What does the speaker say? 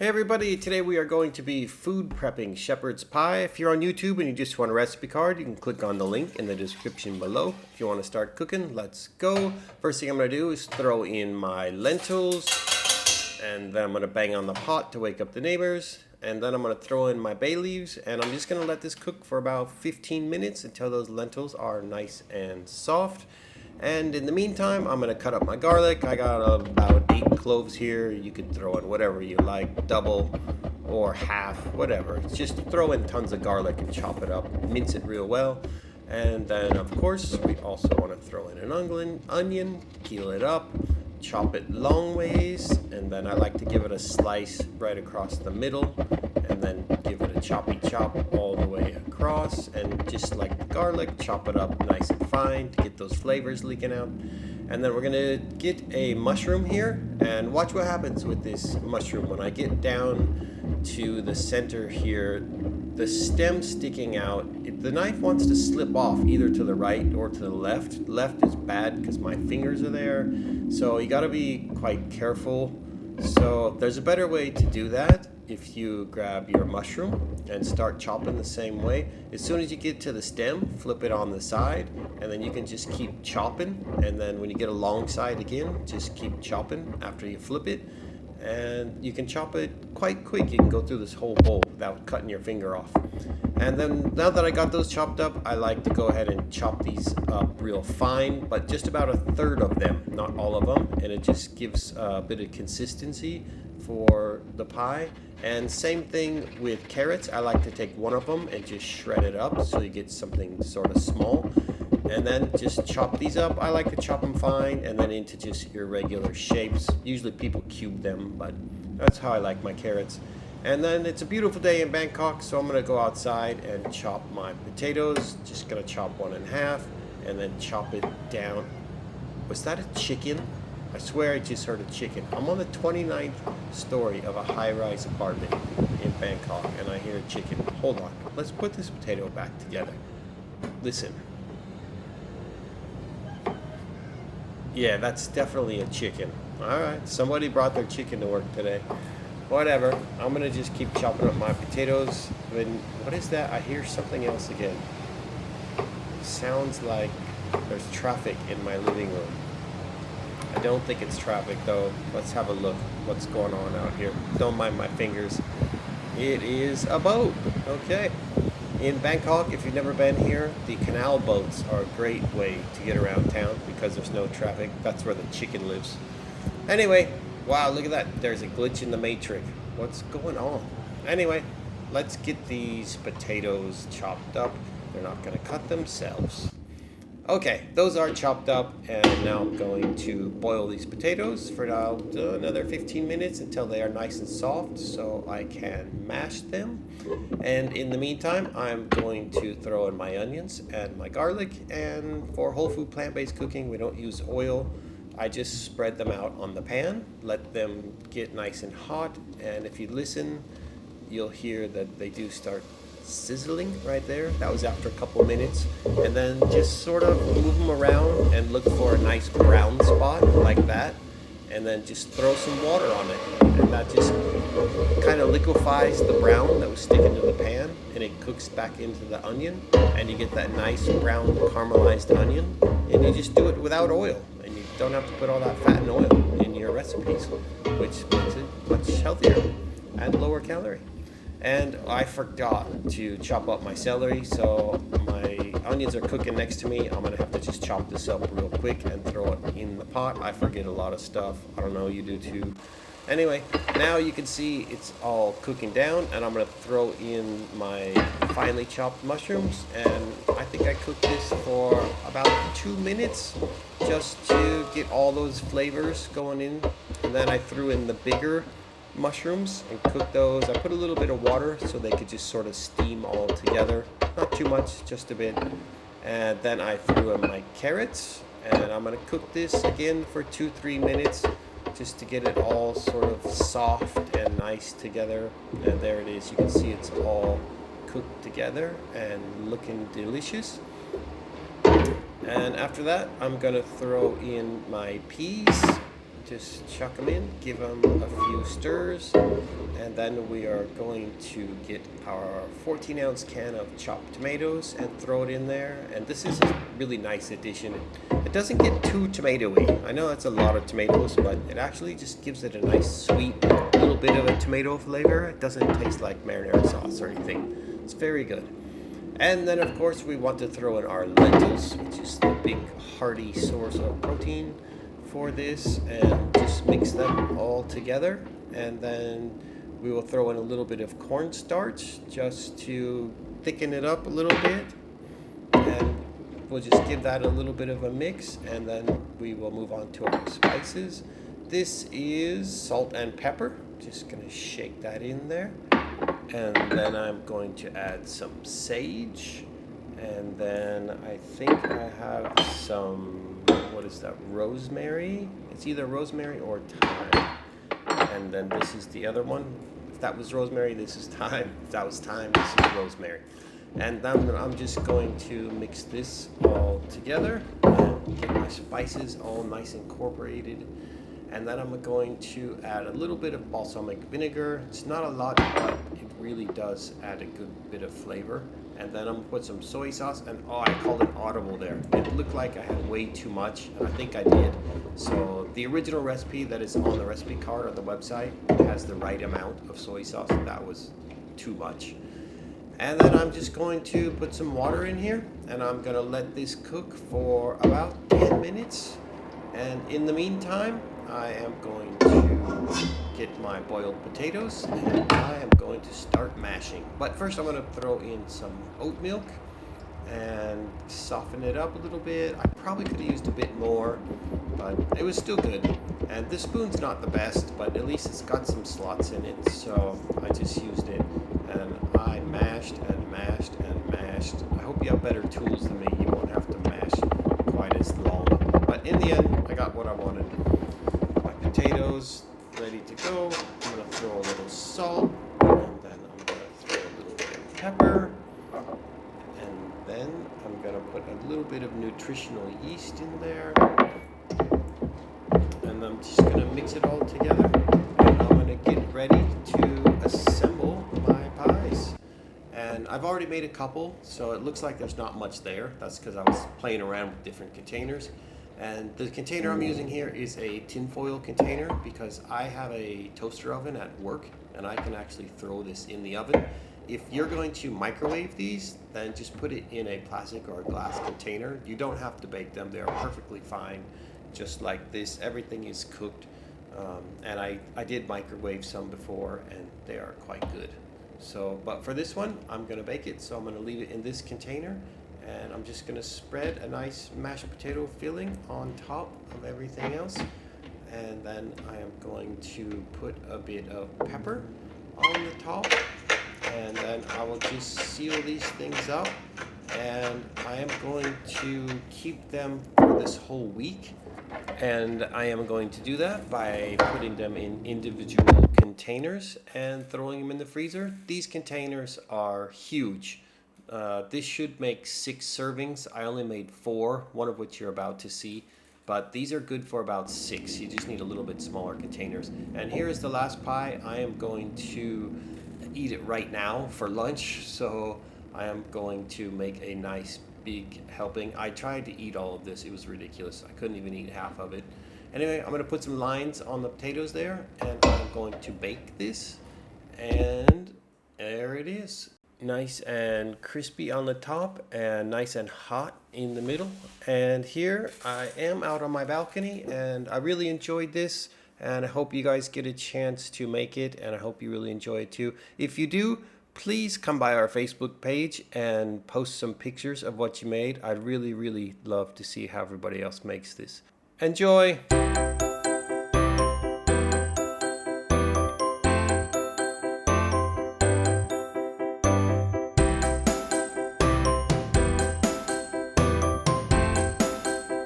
Hey everybody, today we are going to be food prepping shepherd's pie. If you're on YouTube and you just want a recipe card, you can click on the link in the description below. If you want to start cooking, let's go. First thing I'm going to do is throw in my lentils, and then I'm going to bang on the pot to wake up the neighbors, and then I'm going to throw in my bay leaves, and I'm just going to let this cook for about 15 minutes until those lentils are nice and soft. And in the meantime, I'm going to cut up my garlic. I got about 8 cloves here. You could throw in whatever you like, double or half, whatever. Just throw in tons of garlic and chop it up, mince it real well. And then, of course, we also want to throw in an onion, peel it up, chop it long ways, and then I like to give it a slice right across the middle, and then give it a choppy chop all the way across, and just like the garlic, chop it up nice and fine to get those flavors leaking out. And then we're gonna get a mushroom here, and watch what happens with this mushroom. When I get down to the center here, the stem sticking out, the knife wants to slip off either to the right or to the left. Left is bad because my fingers are there, so you got to be quite careful. So there's a better way to do that. If you grab your mushroom and start chopping the same way, as soon as you get to the stem, flip it on the side, and then you can just keep chopping. And then when you get a long side again, just keep chopping after you flip it. And you can chop it quite quick. You can go through this whole bowl without cutting your finger off. And then now that I got those chopped up, I like to go ahead and chop these up real fine, but just about a third of them, not all of them, and it just gives a bit of consistency for the pie. And same thing with carrots. I like to take one of them and just shred it up so you get something sort of small, and then just chop these up. I like to chop them fine and then into just your regular shapes. Usually people cube them, but that's how I like my carrots. And then it's a beautiful day in Bangkok, so I'm gonna go outside and chop my potatoes. Just gonna chop one in half and then chop it down. Was that a chicken? I swear I just heard a chicken. I'm on the 29th story of a high-rise apartment in Bangkok, and I hear a chicken. Hold on, let's put this potato back together. Listen. Yeah, that's definitely a chicken. Alright, somebody brought their chicken to work today. Whatever, I'm gonna just keep chopping up my potatoes. What is that? I hear something else again. Sounds like there's traffic in my living room. I don't think it's traffic though. Let's have a look what's going on out here. Don't mind my fingers. It is a boat. Okay. In Bangkok, if you've never been here, the canal boats are a great way to get around town because there's no traffic. That's where the chicken lives. Anyway, wow, look at that. There's a glitch in the matrix. What's going on? Anyway, let's get these potatoes chopped up. They're not going to cut themselves. Okay, those are chopped up, and now I'm going to boil these potatoes for about another 15 minutes until they are nice and soft so I can mash them. And in the meantime, I'm going to throw in my onions and my garlic, and for whole food plant-based cooking, we don't use oil. I just spread them out on the pan, let them get nice and hot, and if you listen, you'll hear that they do start sizzling right there. That was after a couple of minutes. And then just sort of move them around and look for a nice brown spot like that, and then just throw some water on it, and that just kind of liquefies the brown that was sticking to the pan, and it cooks back into the onion, and you get that nice brown caramelized onion. And you just do it without oil, and you don't have to put all that fat and oil in your recipes, which makes it much healthier and lower calorie. And I forgot to chop up my celery, so my onions are cooking next to me. I'm gonna have to just chop this up real quick and throw it in the pot. I forget a lot of stuff. I don't know, you do too. Anyway, now you can see it's all cooking down, and I'm gonna throw in my finely chopped mushrooms, and I think I cooked this for about 2 minutes just to get all those flavors going in. And then I threw in the bigger mushrooms and cook those. I put a little bit of water so they could just sort of steam all together. Not too much, just a bit. And then I threw in my carrots, and I'm gonna cook this again for 2-3 minutes just to get it all sort of soft and nice together. And there it is. You can see it's all cooked together and looking delicious. And after that, I'm gonna throw in my peas. just chuck them in, give them a few stirs, and then we are going to get our 14-ounce can of chopped tomatoes and throw it in there. And this is a really nice addition. It doesn't get too tomatoey. I know that's a lot of tomatoes, but it actually just gives it a nice sweet little bit of a tomato flavor. It doesn't taste like marinara sauce or anything. It's very good. And then of course we want to throw in our lentils, which is the big hearty source of protein for this, and just mix them all together. And then we will throw in a little bit of cornstarch just to thicken it up a little bit, and we'll just give that a little bit of a mix, and then we will move on to our spices. This is salt and pepper. Just gonna shake that in there, and then I'm going to add some sage, and then I think I have some, what is that, rosemary? It's either rosemary or thyme. And then this is the other one. If that was rosemary, this is thyme. If that was thyme, this is rosemary. And then I'm just going to mix this all together and get my spices all nice incorporated. And then I'm going to add a little bit of balsamic vinegar. It's not a lot, but it really does add a good bit of flavor. And then I'm gonna put some soy sauce, and oh, I called it audible there. It looked like I had way too much, and I think I did. So the original recipe that is on the recipe card on the website has the right amount of soy sauce. That was too much. And then I'm just going to put some water in here, and I'm gonna let this cook for about 10 minutes. And in the meantime, I am going to get my boiled potatoes, and I am going to start mashing. But first I'm going to throw in some oat milk and soften it up a little bit. I probably could have used a bit more, but it was still good. And this spoon's not the best, but at least it's got some slots in it, so I just used it. And I mashed and mashed and mashed. I hope you have better tools than me. You won't have to mash quite as long. But in the end, I got what I wanted. Potatoes ready to go. I'm going to throw a little salt, and then I'm going to throw a little bit of pepper, and then I'm going to put a little bit of nutritional yeast in there, and I'm just going to mix it all together, and I'm going to get ready to assemble my pies. And I've already made a couple, so it looks like there's not much there. That's because I was playing around with different containers. And the container I'm using here is a tinfoil container because I have a toaster oven at work and I can actually throw this in the oven. If you're going to microwave these, then just put it in a plastic or a glass container. You don't have to bake them. They're perfectly fine, just like this. Everything is cooked. And I did microwave some before and they are quite good. So, but for this one, I'm gonna bake it. So I'm gonna leave it in this container. And I'm just going to spread a nice mashed potato filling on top of everything else. And then I am going to put a bit of pepper on the top. And then I will just seal these things up. And I am going to keep them for this whole week. And I am going to do that by putting them in individual containers and throwing them in the freezer. These containers are huge. This should make 6 servings. I only made 4, one of which you're about to see. But these are good for about 6. You just need a little bit smaller containers. And here is the last pie. I am going to eat it right now for lunch. So I am going to make a nice big helping. I tried to eat all of this. It was ridiculous. I couldn't even eat half of it. Anyway, I'm going to put some lines on the potatoes there. And I'm going to bake this. And there it is. Nice and crispy on the top and nice and hot in the middle. And here I am out on my balcony and I really enjoyed this and I hope you guys get a chance to make it and I hope you really enjoy it too. If you do, please come by our Facebook page and post some pictures of what you made. I'd really love to see how everybody else makes this. Enjoy!